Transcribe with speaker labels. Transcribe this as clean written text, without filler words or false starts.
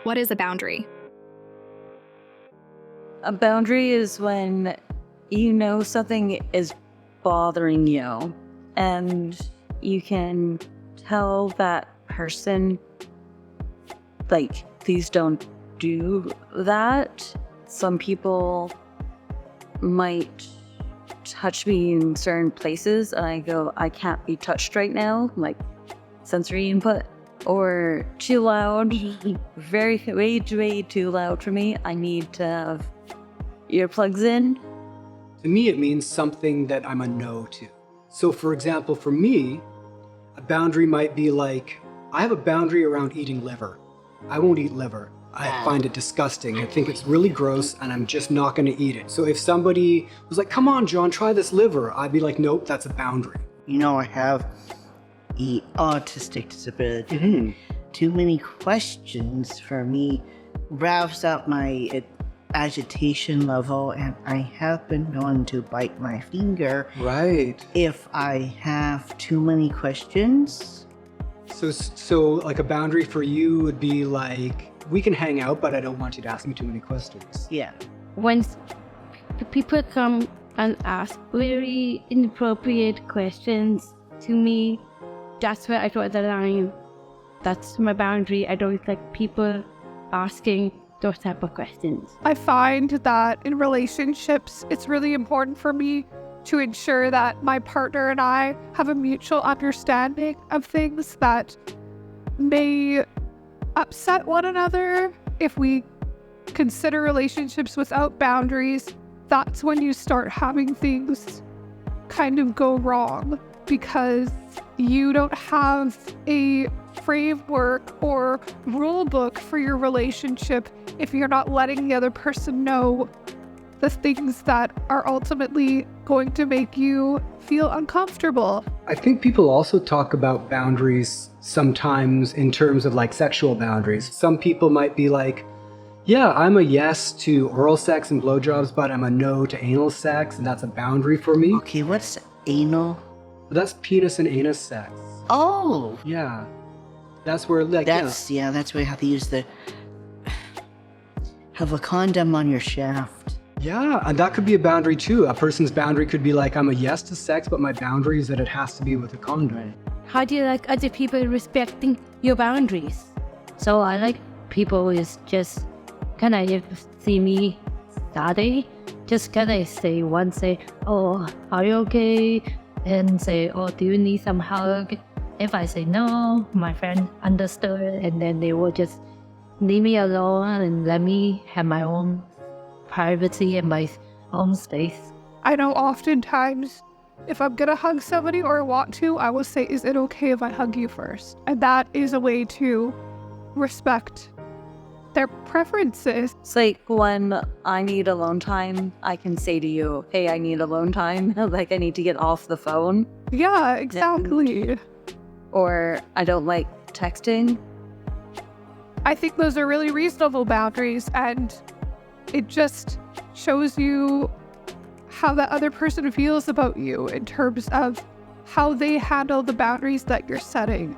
Speaker 1: What is a boundary?
Speaker 2: A boundary is when you know something is bothering you and you can tell that person, like, please don't do that. Some people might touch me in certain places and I go, I can't be touched right now, like sensory input. Or too loud, way too loud for me. I need to have earplugs in.
Speaker 3: To me, it means something that I'm a no to. So for example, for me, a boundary might be like, I have a boundary around eating liver. I won't eat liver. I find it disgusting. I think it's really gross and I'm just not gonna eat it. So if somebody was like, come on, John, try this liver, I'd be like, nope, that's a boundary.
Speaker 4: You know, I have an autistic disability. Too many questions for me revs up my agitation level, and I have been known to bite my finger.
Speaker 3: Right.
Speaker 4: If I have too many questions.
Speaker 3: So like a boundary for you would be like, we can hang out, but I don't want you to ask me too many questions.
Speaker 4: Yeah.
Speaker 5: When people come and ask very inappropriate questions to me, that's where I draw the line. That's my boundary. I don't like people asking those type of questions.
Speaker 6: I find that in relationships, it's really important for me to ensure that my partner and I have a mutual understanding of things that may upset one another. If we consider relationships without boundaries, that's when you start having things kind of go wrong, because you don't have a framework or rule book for your relationship if you're not letting the other person know the things that are ultimately going to make you feel uncomfortable.
Speaker 3: I think people also talk about boundaries sometimes in terms of like sexual boundaries. Some people might be like, yeah, I'm a yes to oral sex and blowjobs, but I'm a no to anal sex, and that's a boundary for me.
Speaker 4: Okay, what's anal?
Speaker 3: That's penis and anus sex.
Speaker 4: Oh!
Speaker 3: Yeah. That's where, like,
Speaker 4: that's where you have to use have a condom on your shaft.
Speaker 3: Yeah, and that could be a boundary too. A person's boundary could be like, I'm a yes to sex, but my boundary is that it has to be with a condom.
Speaker 5: How do you like other people respecting your boundaries?
Speaker 7: So I like people is just kind of see me study, just kind of say once, say, oh, are you okay? And say, oh, do you need some hug? If I say no, my friend understood, and then they will just leave me alone and let me have my own privacy and my own space.
Speaker 6: I know oftentimes if I'm gonna hug somebody or want to, I will say, is it okay if I hug you first? And that is a way to respect their preferences.
Speaker 2: It's like when I need alone time, I can say to you, hey, I need alone time. Like, I need to get off the phone.
Speaker 6: Yeah, exactly.
Speaker 2: Or I don't like texting.
Speaker 6: I think those are really reasonable boundaries, and it just shows you how the other person feels about you in terms of how they handle the boundaries that you're setting.